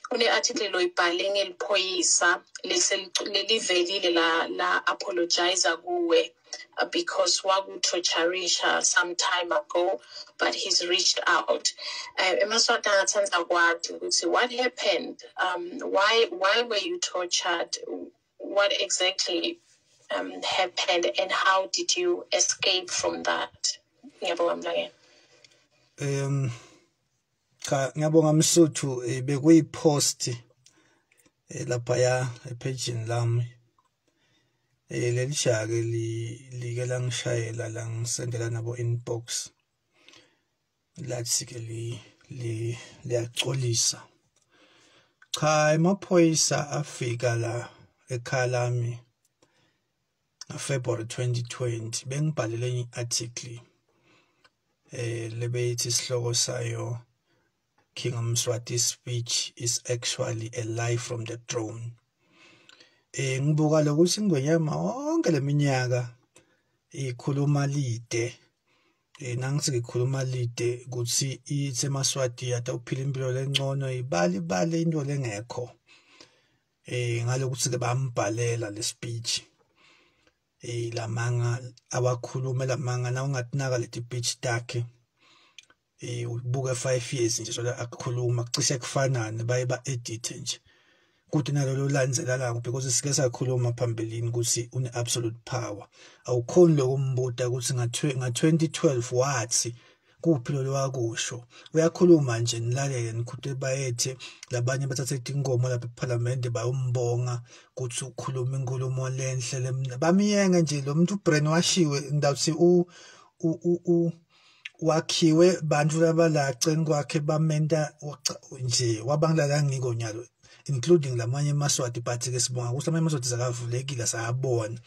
Kune-article loyibhale ngeliphoyisa lelivelile la apologize kuwe because wakutorturisha some time ago, but he's reached out. Emaswati angathanda kwathi ukuthi what happened? Why were you tortured? What exactly happened, and how did you escape from that? Ngiyabonga Mlangeni. Ngiyabonga Msuthu, bekuyipost lapha ya epagini lami lelishake like langishayela langisendela nabo inbox lathi ke liyaxolisa. Cha, emaphoyisa afika la ekhaya lami February 2020 bengibhalele i-article lebeyithi isihloko sayo King Mswati's speech is actually a lie from the throne. Ngibuka lokuthi ingwenyama wonke leminyaka ikhuluma lide. Nangithi ngikhuluma lide ukuthi ithi eMaswati atawuphila impilo lengcono ibali into lengekho. Ngalokuthi ke bambhalela le speech. Lamanga abakhuluma lamanga na ungatinaka leti speech takhe. Ubuka 5 years nje sola akukhuluma kucishe kufanane baye edit nje kuthi nalolo landzelala because sike sakhuluma phambilini ukuthi une absolute power awukhoni lokumbuta ukuthi nga2012 wathi kuphi lo wakusho uyakhuluma nje nilalele nikhuthi bayethe labanye bathathe inkomo lapha eParliament bayombonga ukuthi ukhuluma inkulumo lenhle bamiyenge nje lo muntu brainwashiwe ngidawuthi wakhiwe bantu labalaceni kwakhe bamenta nje wabangala ngikonyalo including lamanye eMaswati but ke sibonga ukuthi amanye eMaswati zakavulekile sayabona.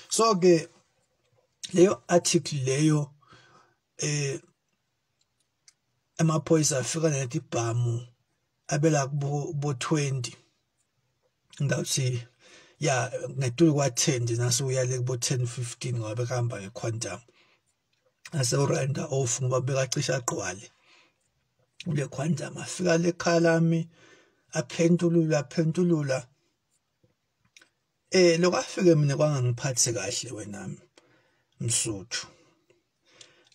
So ke leyo article leyo amaphoyisa afika nethi bhamu abela kubo 20 ngawuthi ya ngetulu kwa 10 naso uyale kubo 10 15 ngoba behamba ngequantum aseurenda off ngoba bekacisha aqwale ule quantum afika lekhaya lami aphendulula lokafike mina kwangangiphathi kahle wenami Msuthu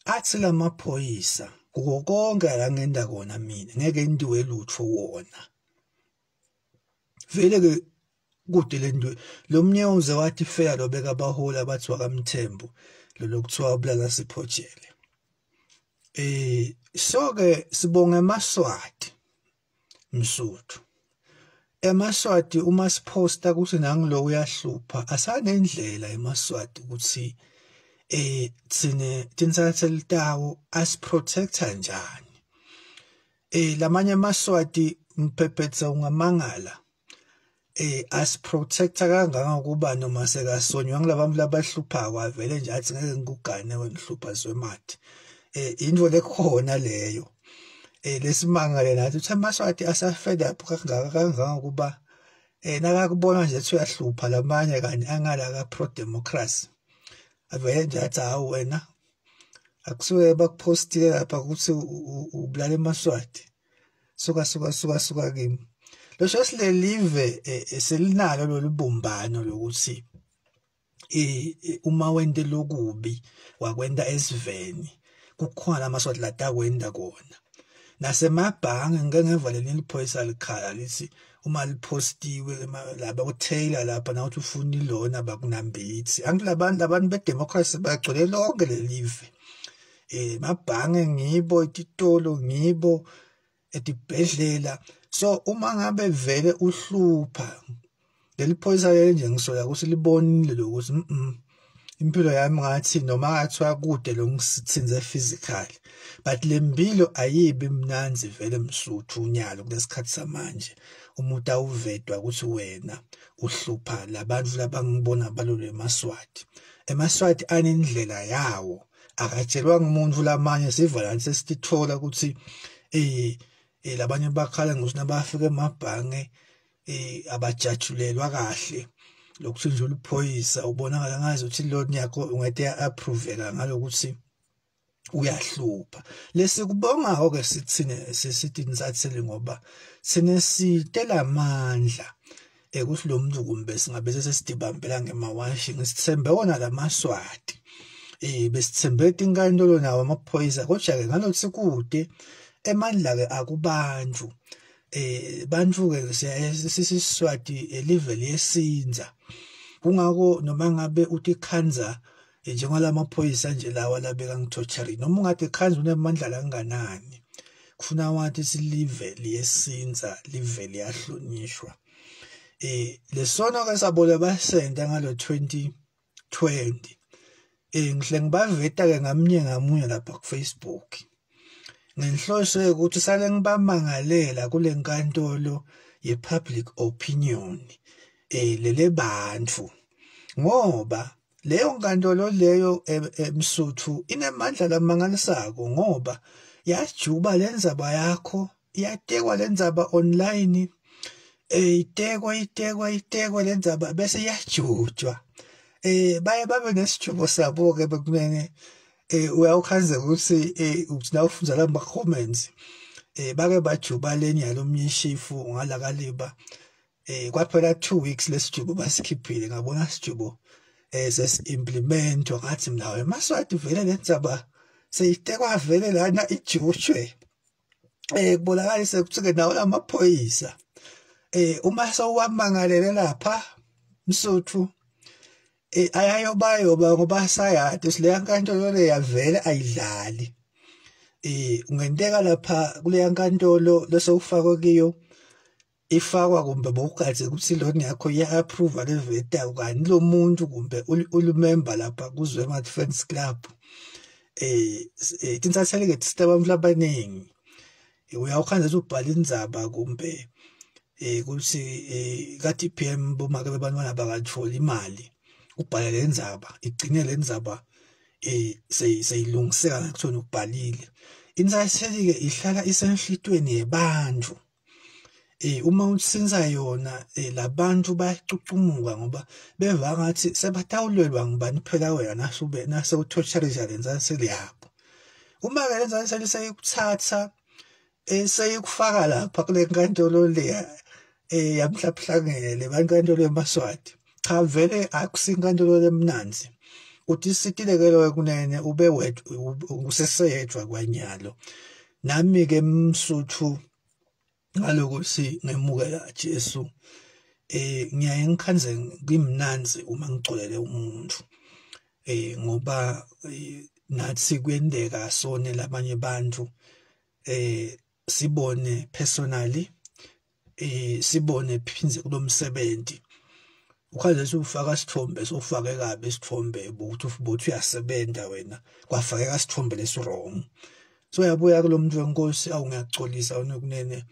athi lamaphoyisa konke la ngenda kona mina ngeke ndiwe lutho wona vele ke kude lendwe lo mnyoze wathi fair lobeka abahola abathwa kaMthembu lo lokuthiwa ubulala siphojele so ke sibonga eMaswati Msuthu eMaswati uma siposta ukuthi nangilo uyahlupha asanendlela eMaswati ukuthi tinsathele litawo asiprotecta njani lamanye eMaswati mphephetha ungamangala asiprotecta kangaka kuba noma sekasonywa ngilabami labahlupha kwavele nje athi ngeke ngikugane wenhlupha ZweMart indvo lekhona leyo lesimangale nathi uthi eMaswati asafeda kangaka kuba nakakubona nje ethi uyahlupha lamanye kanye angala ka pro democracy avele nje athi hawu wena akusuke bakupostile lapha ukuthi ubulala eMaswati suka kimi lo silelive selinalo lolubumbano lokuthi uma wente lokubi wakwenda esiveni kukhona aMaswati latakwenda kona nasemabhange ngeke ngevalele iliphoyisa likhala lithi uma lipostiwe laba uTaylor lapha na uthi ufuna ilona bakunambithi abantu bedemocracy bagcwele lonke lelive mabhange ngibo ititolo ngibo etibhedlela so uma ngabe vele uhlupha leliphoyisa nje ngisola ukuthi libonile lokuthi impilo yami ngathi noma ngathiwa kude lo ngisithinze physical but lempilo ayibi mnanzi vele Msuthu unyalo kulesikhathi samanje umuntu awuvedwa ukuthi wena uhlupha labantu labangibona balole eMaswati anendlela yawo akatshelwa ngumuntu lamanye sivala sesitithola ukuthi labanye bakhala ngokuthi nabafika emabhange abajatshulelwa kahle lokuthi nje uliphoyisa ubonakala ngazi ukuthi loan yakho ungade ya-approveka ngalokuthi uyahlupha. Lesikubonga ke sithine sesithi nisathele ngoba sine sitela amandla ukuthi lo muntu kumbe singabe sesidibambela ngemawashi sithembe wona lamaswati besithembe inkantolo nawo amaphoyisa kodwa ke ngalokuthi kude emandla ke akubantu bantu ke sisiswati level yesinza kungako noma ngabe uthi khanza njengoba amaphoyisa nje lawa labeka ngithochari noma ungathi khanza unemandla kanganani kufuna wathi silive liyesinza live liyahlonishwa lesono ke sabole basenda ngalo 2020 ngihle ngibaveta ke ngamunye lapha ku Facebook ngenhloso ukuthi sale ngibamangalela kule nkantolo ye public opinion lele bantu ngoba leyo nkantolo leyo eMsuthu inemandla lamangalisako ngoba yajuba lenzaba yakho iyatekwa lenzaba online itekwa lenzaba bese yajutshwa baye babe nesijubo sabo ke bekunene uyawukhanze ukuthi uthi nawufunza lamba comments bake bajuba leni yalomnyishifu ngalakaliba kwaphela 2 weeks lesijubo basikhiphile ngabona sijubo sesi-implement ngathi mnawe maswati vele lenzaba seyitekwa vele lana ijutshwe kubonakalise ukuthi nawo lamaphoyisa uma sowuwamangalele lapha Msuthu ayayoba ngoba sayade sileya nkantolo le yavele ayidlali ungenteka lapha kuleya nkantolo lesowufakwe kiyo ifakwa kumbe bowukathi ukuthi loan yakho iya-approve leveta kani lo muntu kumbe ulumember lapha ku-ZweMart Fans Club tinsathele-ke abantu abaningi uyawukhanza ukuthi ubhala indzaba kumbe ukuthi ka-TPM bomake bebantwana bakatholi imali ubhala le ndzaba igcine le ndzaba seyilungiseka ngakuthona ubhalile insatheli-ke ihlala isenhlitweni yebantu uma utsinza yona labantu bayacucumuka ngoba beva ngathi sebatawulelwa ngubani phela wena nase uthotsharisha lenzaseli yakho uma ke lenzaseli seyikuthatha seyikufaka lapha kule nkantolo le yamhlaphhlangele bankantolo yemaswati cha vele akusinkantolo lemnanzi uthi sitilekelo kunene ube useseyedwa kwanyalo nami ke Msuthu ngalokuthi ngemukela Jesu ngiyaye ngikhanze ngimnanzi uma ngicolele umuntu ngoba nathi kwendeka sone labanye bantu sibone personally sibone phinze kulomsebenzi ukhaze ufaka isithombe sofake kabe isithombe ukuthi uyasebenza wena kwafakeka isithombe lesi wrong so yabuya kulomuntu wenkosi awungiyacolisa onokunene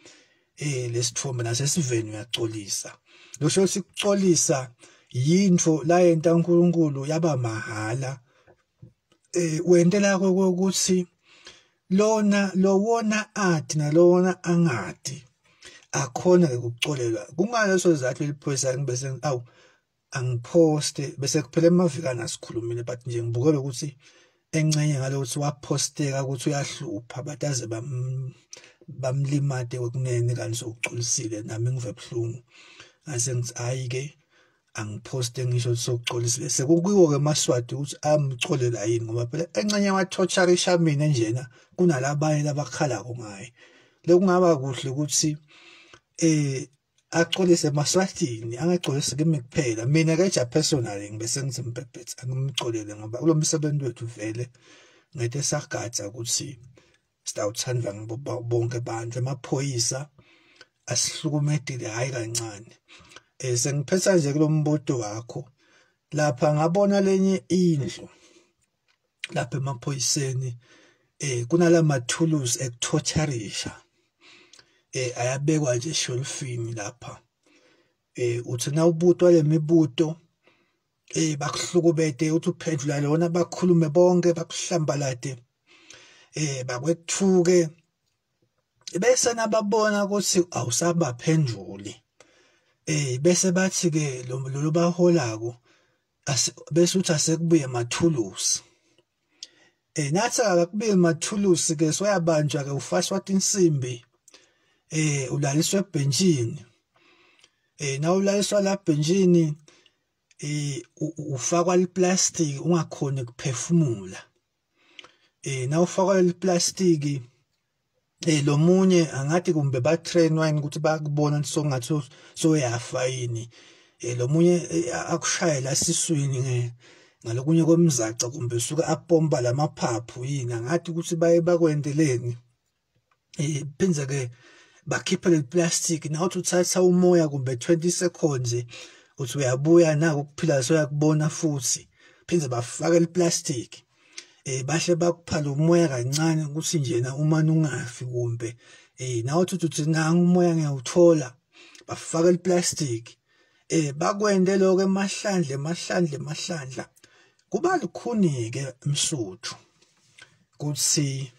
lesithombe nasesiveni uyacolisa losho sikucolisa yintfo la yenta uNkulunkulu yaba mahala wentela ukuthi lowona athi nalowona angadi akhona ukucolelwa kungaleso zathu liphoyisa ngibese angiposte bese kuphela emavikana sikhulumile but nje ngibukela ukuthi encenye ngalokuthi waposteka ukuthi uyahlupha bataze bamlimate wekunene kanti sokucolisile nami ngive buhlungu ngase ngithi hayi ke angiposte ngisho sokucolisile sekukiwo ke maswati ukuthi amcolela yini ngoba phela encenye wathocharisha mina njena kunalabanye labakhalako ngaye lokungaba kuhle ukuthi acolise maswatini angacolisi kimi kuphela mina ke ja personally ngibese ngithi mbebhethe angimcolele ngoba kulo msebenzi wethu vele ngeke sagadza ukuthi sitawuthandwa bonke abantu emaphoyisa asihlukumedile hayi kancane sengiphetha nje kulombuto wakho lapha ngabona lenye indlu lapha emaphoyiseni kunalama tools ekutorturisha ayabekwa nje shelfini lapha uthi na ubutwa lemibuto bakuhlukubede uthi uphendula lona bakhulume bonke bakuhlambalade bakwethuke bese nababona ukuthi awusabaphenduli bese bathi ke lo baholako bese uthi asekubuye amathulusi. Nathi akakubuye amathulusi ke soyabanjwa ke ufashwa insimbi ulaliswa ebhenjini. Na ulaliswa la bhenjini ufakwa iplastic ungakhona ukuphefumula. Na ufakwa iplastiki lo munye angathi kumbe ba trainwa ukuthi bakubona songathi soyafa yini. Lo munye akushayela siswini ngalokunye komzaca kumbe suka apompa lamaphaphu yini angathi ukuthi baye bakwendeleni. Phinze ke bakhipha le plastic na uthi uthatha umoya kumbe 20 seconds uthi uyabuya nako ukuphila soyakubona futhi phinze bafaka le plastic. Bahle bakuphala umoya kancane ukuthi njena uma ungafi kumbe na uthi nanga umoya ngiyawuthola bafaka le plastic. Bakwende lokho emahlandla kuba lukhuni ke Msuthu kuthi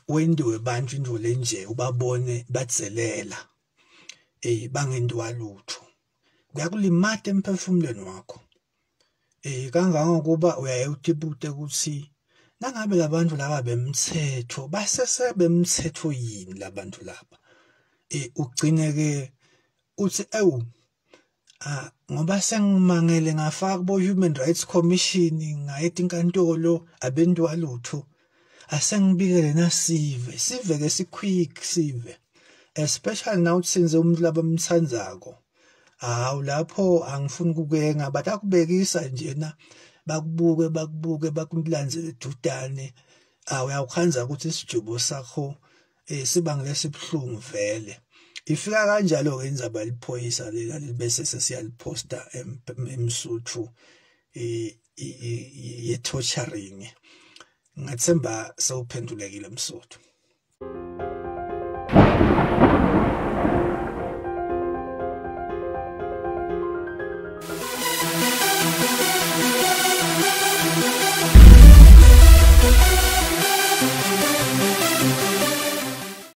wendiwe bantu into lenje ubabone badzelela bangendiwa lutho kuyakulimata emphefumulweni wakho. Kangangokuba uyaye utibute ukuthi nangabe labantu laba bemthetho basesebemthetho yini labantu laba. Ugcine ke uthi ngoba sengimangele ngafaka kubo Human Rights Commission ngayeta inkantolo abendiwa lutho asengibikele nasive ke siquick sive especially now since umuntu labamthandzako. Lapho angifuni ukukenga but akubekisa njena bakubuke bakulandzele dudane uyakhanza ukuthi isijubo sakho sibangile sibhlungu vele. Ifika kanjalo ke indzaba liphoyisa lela bese sesiyaliposta eMsuthu ye torturing. Ngathemba sewuphendulekile Msuthu.